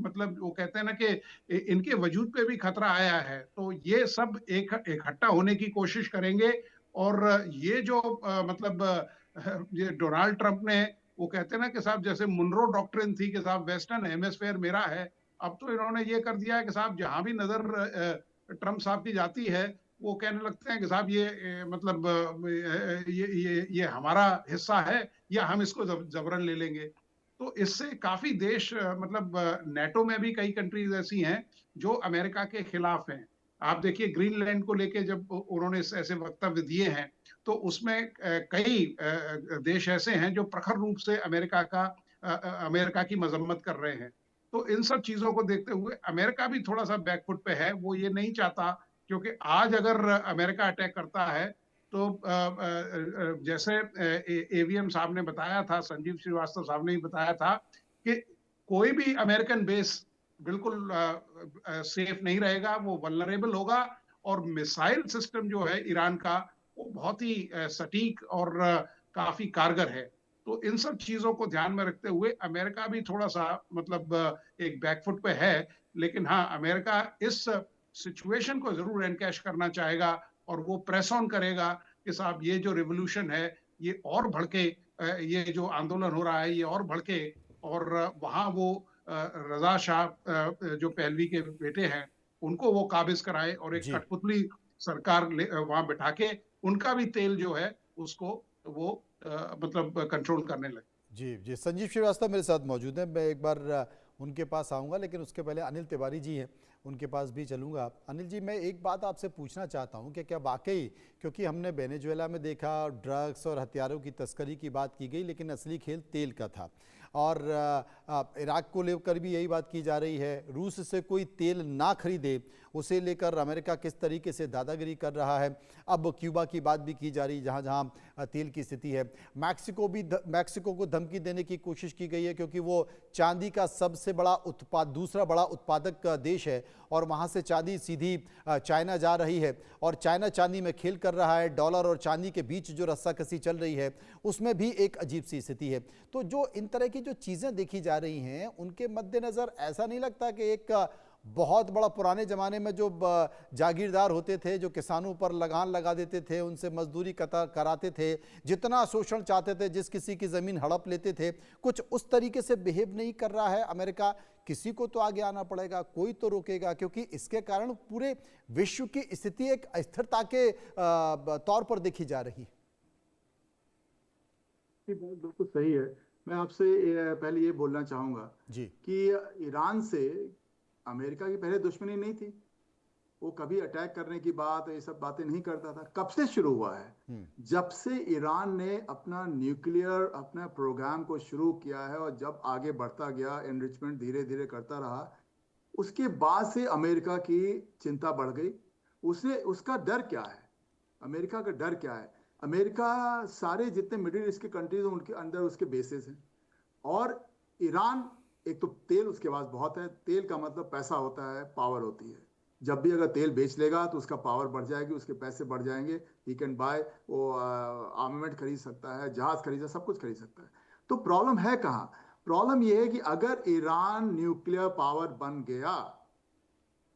मतलब वो कहते हैं ना कि इनके वजूद पे भी खतरा आया है, तो ये सब एक इकट्ठा होने की कोशिश करेंगे। और ये जो मतलब ये डोनाल्ड ट्रंप ने, वो कहते हैं ना कि साहब जैसे मुनरो डॉक्ट्रिन थी कि साहब वेस्टर्न हेमिस्फेयर मेरा है, अब तो इन्होंने ये कर दिया है कि साहब जहां भी नजर ट्रंप साहब की जाती है, वो कहने लगते हैं कि साहब ये मतलब ये हमारा हिस्सा है, या हम इसको जबरन ले लेंगे। तो इससे काफी देश मतलब नेटो में भी कई कंट्रीज ऐसी हैं जो अमेरिका के खिलाफ हैं। आप देखिए ग्रीनलैंड को लेके जब उन्होंने ऐसे वक्तव्य दिए हैं, तो उसमें कई देश ऐसे हैं जो प्रखर रूप से अमेरिका की मजम्मत कर रहे हैं। तो इन सब चीजों को देखते हुए अमेरिका भी थोड़ा सा बैकफुट पे है, वो ये नहीं चाहता, क्योंकि आज अगर अमेरिका अटैक करता है तो जैसे एवीएम साहब ने बताया था, संजीव श्रीवास्तव साहब ने ही बताया था कि कोई भी अमेरिकन बेस बिल्कुल सेफ नहीं रहेगा, वो वल्नरेबल होगा। और मिसाइल सिस्टम जो है ईरान का, वो बहुत ही सटीक और काफी कारगर है। तो इन सब चीजों को ध्यान में रखते हुए अमेरिका भी थोड़ा सा मतलब एक बैकफुट पे है। लेकिन हाँ, अमेरिका इस सिचुएशन को जरूर एनकैश करना चाहेगा, और वो प्रेस ऑन करेगा कि साहब ये जो रिवोल्यूशन है ये और भड़के, ये जो आंदोलन हो रहा है ये और भड़के, और वहां वो रजा शाह जो पहलवी के बेटे हैं उनको वो काबिज कराए, और एक जी कठपुतली सरकार वहां बिठा के उनका भी तेल जो है उसको वो मतलब कंट्रोल करने लगे। जी जी, संजीव श्रीवास्तव मेरे साथ मौजूद हैं। मैं एक बार उनके पास आऊँगा, लेकिन उसके पहले अनिल तिवारी जी हैं, उनके पास भी चलूँगा। अनिल जी, मैं एक बात आपसे पूछना चाहता हूँ कि क्या वाकई, क्योंकि हमने वेनेजुएला में देखा ड्रग्स और हथियारों की तस्करी की बात की गई, लेकिन असली खेल तेल का था। और इराक को लेकर भी यही बात की जा रही है, रूस से कोई तेल ना खरीदे, उसे लेकर अमेरिका किस तरीके से दादागिरी कर रहा है। अब क्यूबा की बात भी की जा रही है, जहाँ जहाँ तेल की स्थिति है। मैक्सिको को धमकी देने की कोशिश की गई है, क्योंकि वो चांदी का सबसे बड़ा दूसरा बड़ा उत्पादक देश है, और वहाँ से चांदी सीधी चाइना जा रही है, और चाइना चांदी में खेल कर रहा है। डॉलर और चांदी के बीच जो रस्साकसी चल रही है, उसमें भी एक अजीब सी स्थिति है। तो जो इन तरह की जो चीज़ें देखी जा रही हैं, उनके मद्देनज़र ऐसा नहीं लगता कि एक बहुत बड़ा, पुराने ज़माने में जो जागीरदार होते थे, जो किसानों पर लगान लगा देते थे, उनसे मजदूरी कराते थे, जितना शोषण चाहते थे, जिस किसी की ज़मीन हड़प लेते थे, कुछ उस तरीके से बिहेव नहीं कर रहा है अमेरिका। किसी को तो आगे आना पड़ेगा, कोई तो रोकेगा, क्योंकि इसके कारण पूरे विश्व की स्थिति एक अस्थिरता के तौर पर देखी जा रही है। ये बात बिल्कुल सही है। मैं आपसे पहले ये बोलना चाहूंगा जी कि ईरान से अमेरिका की पहले दुश्मनी नहीं थी। वो कभी अटैक करने की बात, ये सब बातें नहीं करता था। कब से शुरू हुआ है? जब से ईरान ने अपना न्यूक्लियर अपना प्रोग्राम को शुरू किया है, और जब आगे बढ़ता गया, एनरिचमेंट धीरे धीरे करता रहा, उसके बाद से अमेरिका की चिंता बढ़ गई। उसका डर क्या है? अमेरिका का डर क्या है? अमेरिका सारे जितने मिडिल ईस्ट के कंट्रीज हैं उनके अंदर उसके बेसिस हैं। और ईरान, एक तो तेल उसके पास बहुत है। तेल का मतलब पैसा होता है, पावर होती है। जब भी अगर तेल बेच लेगा तो उसका पावर बढ़ जाएगी, उसके पैसे बढ़ जाएंगे। ही कैन बाय, वो आर्मामेंट खरीद सकता है, जहाज खरीद सकता है, सब कुछ खरीद सकता है। तो प्रॉब्लम है कहाँ? प्रॉब्लम यह है कि अगर ईरान न्यूक्लियर पावर बन गया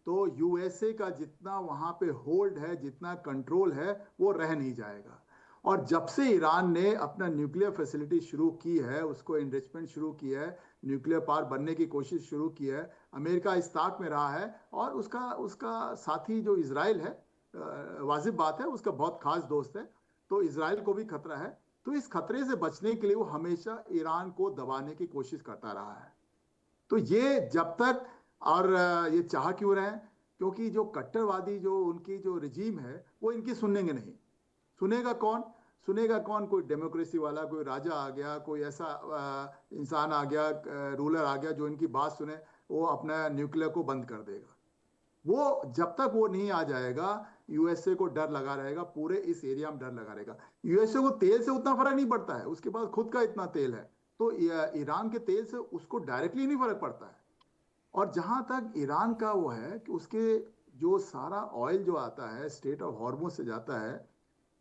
तो यूएसए का जितना वहां पे होल्ड है, जितना कंट्रोल है, वो रह नहीं जाएगा। और जब से ईरान ने अपना न्यूक्लियर फैसिलिटी शुरू की है, उसको इन्रिचमेंट शुरू की है, न्यूक्लियर पावर बनने की कोशिश शुरू की है, अमेरिका इस ताक में रहा है। और उसका उसका साथी जो इजराइल है, वाजिब बात है, उसका बहुत खास दोस्त है, तो इजराइल को भी खतरा है। तो इस खतरे से बचने के लिए वो हमेशा ईरान को दबाने की कोशिश करता रहा है। तो ये जब तक, और ये चाह क्यों रहे हैं? क्योंकि जो कट्टरवादी, जो उनकी जो रिजीम है, वो इनकी सुनेंगे नहीं। सुनेगा कौन? सुनेगा कौन? कोई डेमोक्रेसी वाला, कोई राजा आ गया, कोई ऐसा इंसान आ गया, रूलर आ गया जो इनकी बात सुने, वो अपना न्यूक्लियर को बंद कर देगा। वो जब तक वो नहीं आ जाएगा, यूएसए को डर लगा रहेगा, पूरे इस एरिया में डर लगा रहेगा। यूएसए को तेल से उतना फर्क नहीं पड़ता है, उसके पास खुद का इतना तेल है। तो ईरान के तेल से उसको डायरेक्टली नहीं फर्क पड़ता है। और जहां तक ईरान का वो है कि उसके जो सारा ऑयल जो आता है स्टेट ऑफ हॉर्मुज से जाता है,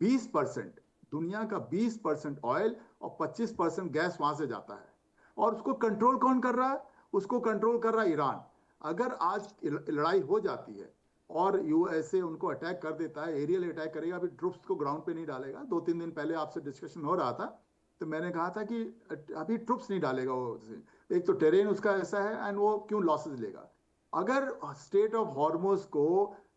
20%, दुनिया का 20% ऑयल और 25% गैस वहां से जाता है। और उसको कंट्रोल कौन कर रहा है? उसको कंट्रोल कर रहा है ईरान। अगर आज लड़ाई हो जाती है और यूएसए उनको अटैक कर देता है, एरियल अटैक करेगा, अभी ट्रूप्स को ग्राउंड पे नहीं डालेगा। 2-3 दिन पहले आपसे डिस्कशन हो रहा था तो मैंने कहा था कि अभी ट्रूप्स नहीं डालेगा वो। एक तो टेरेन उसका ऐसा है, एंड वो क्यों लॉसेस लेगा। अगर स्टेट ऑफ हॉर्मुज को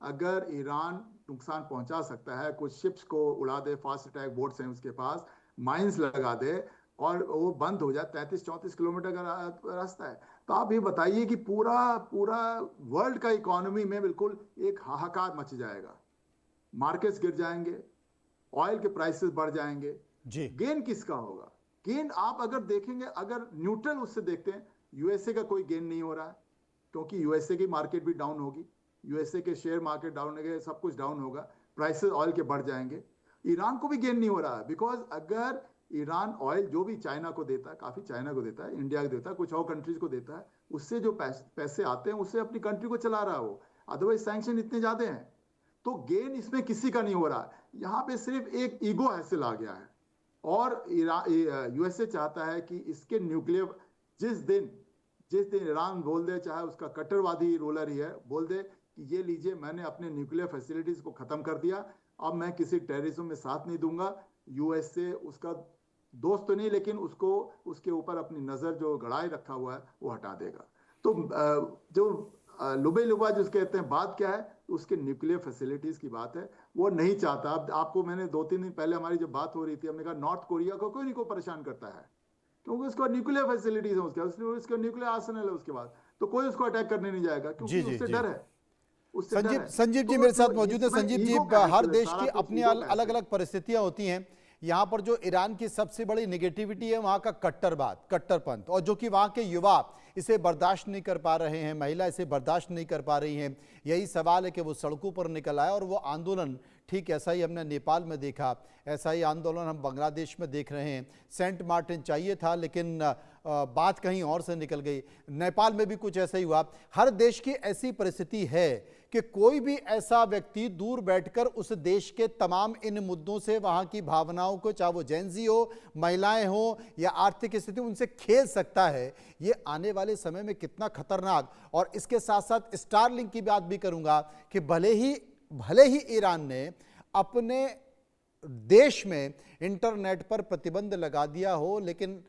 अगर ईरान नुकसान पहुंचा सकता है, कुछ शिप्स को उड़ा दे, फास्ट अटैक बोट्स हैं उसके पास, माइंस लगा दे और वो बंद हो जाए, 33-34 किलोमीटर का रास्ता है, तो आप ये बताइए कि पूरा पूरा वर्ल्ड का इकोनॉमी में बिल्कुल एक हाहाकार मच जाएगा। मार्केट्स गिर जाएंगे, ऑयल के प्राइसेस बढ़ जाएंगे। जी गेन किसका होगा? गेन आप अगर देखेंगे, अगर न्यूट्रल उससे देखते हैं, यूएसए का कोई गेन नहीं हो रहा है, क्योंकि यूएसए की मार्केट भी डाउन होगी, यूएसए के शेयर मार्केट डाउन होंगे, सब कुछ डाउन होगा, प्राइसेस ऑयल के बढ़ जाएंगे। ईरान को भी गेन नहीं हो रहा है, बिकॉज अगर ईरान ऑयल जो भी चाइना को देता है, काफी चाइना को देता है, इंडिया को देता है, कुछ और कंट्रीज को देता है, उससे जो पैसे आते हैं उससे अपनी कंट्री को चला रहा है वो। अदरवाइज सैंक्शन इतने ज्यादा हैं, तो गेन इसमें किसी का नहीं हो रहा। यहाँ पे सिर्फ एक ईगो हासिल आ गया है, और यूएसए चाहता है कि इसके न्यूक्लियर, जिस दिन ईरान बोल दे, चाहे उसका कट्टरवादी रूलर ही है, बोल दे कि ये लीजिए मैंने अपने न्यूक्लियर फैसिलिटीज को खत्म कर दिया, अब मैं किसी टेररिज्म में साथ नहीं दूंगा, यूएसए उसका दोस्त तो नहीं लेकिन उसको, उसके ऊपर अपनी नजर जो गड़ाए रखा हुआ है वो हटा देगा। तो जो लुबे लुबा जो कहते हैं, बात क्या है, उसके न्यूक्लियर फैसिलिटीज की बात है, वो नहीं चाहता। अब आपको मैंने 2-3 दिन पहले हमारी जब बात हो रही थी, हमने कहा नॉर्थ कोरिया को कोई नहीं को परेशान करता है, क्योंकि उसका न्यूक्लियर फैसिलिटीज है, उसका न्यूक्लियर आर्सेनल है, उसके बाद तो कोई उसको अटैक करने नहीं जाएगा, क्योंकि उससे डर है, उससे डर है। संजीव जी तो मेरे साथ मौजूद है। इसमें संजीव जी, ईगो का हर है, देश सारा की कुछ अपनी ईगो का अलग अलग परिस्थितियां होती हैं। यहाँ पर जो ईरान की सबसे बड़ी नेगेटिविटी है वहाँ का कट्टरवाद, कट्टरपंथ, और जो कि वहाँ के युवा इसे बर्दाश्त नहीं कर पा रहे हैं, महिला इसे बर्दाश्त नहीं कर पा रही हैं। यही सवाल है कि वो सड़कों पर निकल आए, और वो आंदोलन ठीक ऐसा ही हमने नेपाल में देखा, ऐसा ही आंदोलन हम बांग्लादेश में देख रहे हैं। सेंट मार्टिन चाहिए था लेकिन बात कहीं और से निकल गई। नेपाल में भी कुछ ऐसा ही हुआ। हर देश की ऐसी परिस्थिति है कि कोई भी ऐसा व्यक्ति दूर बैठकर उस देश के तमाम इन मुद्दों से, वहाँ की भावनाओं को, चाहे वो जेंजी हो, महिलाएं हो या आर्थिक स्थिति, उनसे खेल सकता है। ये आने वाले समय में कितना खतरनाक। और इसके साथ साथ स्टारलिंक की बात भी करूंगा कि भले ही ईरान ने अपने देश में इंटरनेट पर प्रतिबंध लगा दिया हो, लेकिन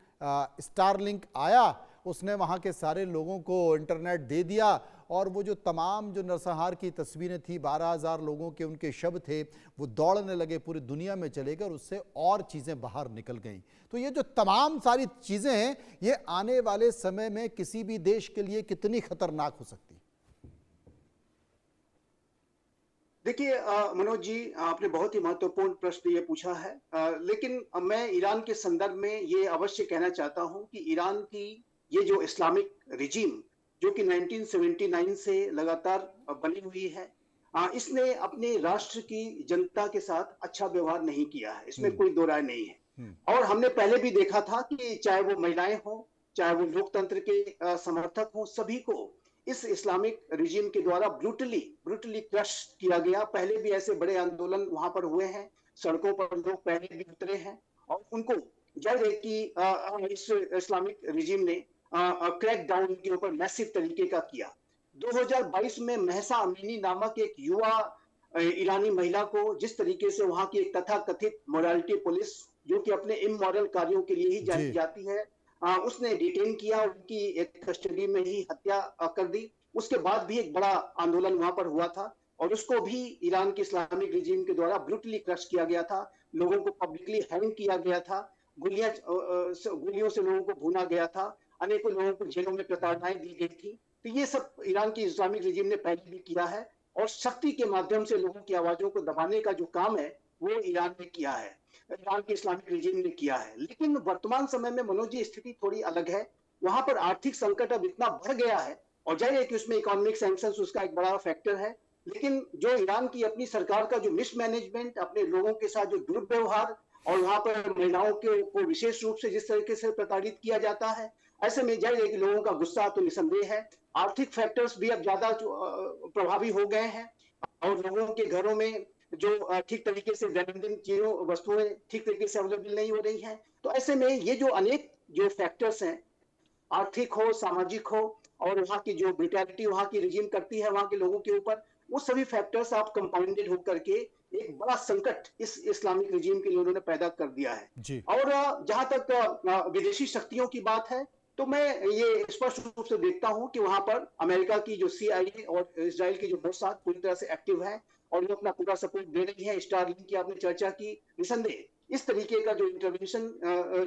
स्टारलिंक आया, उसने वहाँ के सारे लोगों को इंटरनेट दे दिया, और वो जो तमाम जो नरसंहार की तस्वीरें थी, 12,000 लोगों के उनके शव थे, वो दौड़ने लगे, पूरी दुनिया में चले गए, और उससे और चीज़ें बाहर निकल गईं। तो ये जो तमाम सारी चीज़ें हैं, ये आने वाले समय में किसी भी देश के लिए कितनी खतरनाक हो सकती। देखिए मनोज जी, आपने बहुत ही महत्वपूर्ण प्रश्न ये पूछा है, लेकिन मैं ईरान के संदर्भ में ये अवश्य कहना चाहता हूं कि ईरान की ये जो इस्लामिक रिजीम, जो कि 1979 से लगातार बनी हुई है, इसने अपने राष्ट्र की जनता के साथ अच्छा व्यवहार नहीं किया है, इसमें कोई दो राय नहीं है। और हमने पहले भी देखा था कि चाहे वो महिलाएं हों, चाहे वो लोकतंत्र के समर्थक हों, सभी को इस इस्लामिक रिजीम के द्वारा ब्रूटली क्रश किया गया। पहले भी ऐसे बड़े आंदोलन वहां पर हुए हैं, सड़कों पर लोग पहले भी उतरे हैं, और उनको जाहिर है कि इस इस्लामिक रिजीम ने क्रैक डाउन के ऊपर मैसिव तरीके का किया। 2022 में महसा अमीनी नामक एक युवा ईरानी महिला को जिस तरीके से वहां की एक तथाकथित मोरालिटी पुलिस, जो कि अपने इमोरल कार्यों के लिए ही जानी जाती है, उसने डिटेन किया, उनकी एक कस्टडी में ही हत्या कर दी। उसके बाद भी एक बड़ा आंदोलन वहां पर हुआ था, और उसको भी ईरान के इस्लामिक रिजीम के द्वारा ब्रूटली क्रश किया गया था। लोगों को पब्लिकली हैंग किया गया था, गोलियों से लोगों को भूना गया था, अनेकों लोगों को जेलों में प्रताड़नाएं दी गई थी। तो ये सब ईरान की इस्लामिक रिजीम ने पहले भी किया है, और शक्ति के माध्यम से लोगों की आवाजों को दबाने का जो काम है वो ईरान ने किया है, ईरान के इस्लामिक रिजीम ने किया है। लेकिन वर्तमान समय में मनोज जी स्थिति थोड़ी अलग है। वहां पर आर्थिक संकट अब इतना बढ़ गया है, और जाहिर है कि उसमें इकोनॉमिक सैंक्शंस उसका एक बड़ा फैक्टर है। लेकिन जो ईरान की अपनी सरकार का जो मिसमैनेजमेंट, अपने लोगों के साथ जो दुर्व्यवहार, और वहां पर महिलाओं को विशेष रूप से जिस तरीके से प्रताड़ित किया जाता है, ऐसे में जाहिर है कि लोगों का गुस्सा तो निसंदेह है। आर्थिक फैक्टर्स भी अब ज्यादा प्रभावी हो गए हैं, और लोगों के घरों में जो ठीक तरीके से दैनंदिन चीजों, वस्तुएं ठीक तरीके से अवेलेबल नहीं हो रही हैं। तो ऐसे में ये जो अनेक जो फैक्टर्स हैं, आर्थिक हो, सामाजिक हो और वहाँ की जो ब्रुटैलिटी वहाँ की रिजीम करती है वहाँ के लोगों के ऊपर, वो सभी फैक्टर्स आप कंपाउंडेड होकर के एक बड़ा संकट इस इस्लामिक रिजीम के लिए उन्होंने पैदा कर दिया है। जी। और जहाँ तक विदेशी शक्तियों की बात है, तो मैं ये स्पष्ट रूप से देखता हूँ कि वहाँ पर अमेरिका की जो CIA और इज़राइल की जो मोसाद पूरी तरह से एक्टिव है और वो अपना पूरा सपोर्ट दे रही है। स्टारलिंक की आपने चर्चा की, निसंदेह इस तरीके का जो इंटरवेंशन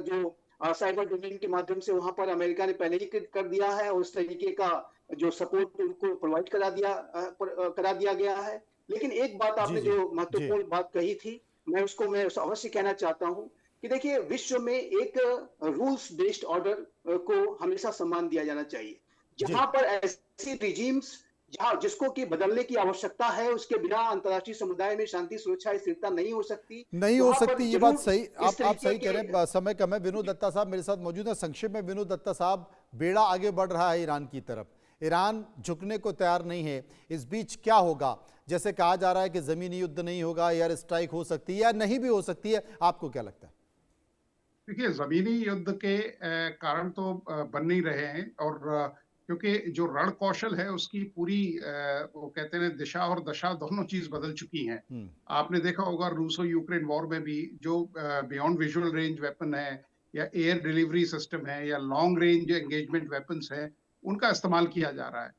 जो साइबर डोमेन के माध्यम से वहाँ पर अमेरिका ने पहले ही कर दिया है और उस तरीके का जो सपोर्ट उनको प्रोवाइड करा दिया गया है। लेकिन एक बात जी, आपने जी। जो जी। महत्वपूर्ण बात कही थी, मैं अवश्य कहना चाहता हूँ कि देखिए विश्व में एक रूल्स बेस्ड ऑर्डर को हमेशा सम्मान दिया जाना चाहिए। जी। जहाँ पर ऐसी रिजीम्स जहाँ जिसको कि बदलने की आवश्यकता है, उसके बिना अंतर्राष्ट्रीय समुदाय में शांति, सुरक्षा, स्थिरता नहीं हो सकती। नहीं हो वहाँ पर सकती, ये बात ज़रूर सही, इस आप तरीके सही कह के रहे हैं। समय कम है। विनोद दत्ता साहब मेरे साथ मौजूद हैं। संक्षेप में विनोद दत्ता साहब, बेड़ा आगे बढ़ रहा है ईरान की तरफ, ईरान झुकने को तैयार नहीं है। इस बीच क्या होगा? जैसे कहा जा रहा है कि जमीनी युद्ध नहीं होगा, एयर स्ट्राइक हो सकती है या नहीं भी हो सकती है, आपको क्या लगता है? देखिए, ज़मीनी युद्ध के कारण तो बन नहीं रहे हैं और क्योंकि जो रण कौशल है उसकी पूरी वो कहते हैं दिशा और दशा दोनों चीज़ बदल चुकी हैं। हम्म। आपने देखा होगा रूसो-यूक्रेन वॉर में भी जो बियॉन्ड विजुअल रेंज वेपन है या एयर डिलीवरी सिस्टम है या लॉन्ग रेंज एंगेजमेंट वेपन्स हैं, उनका इस्तेमाल किया जा रहा है।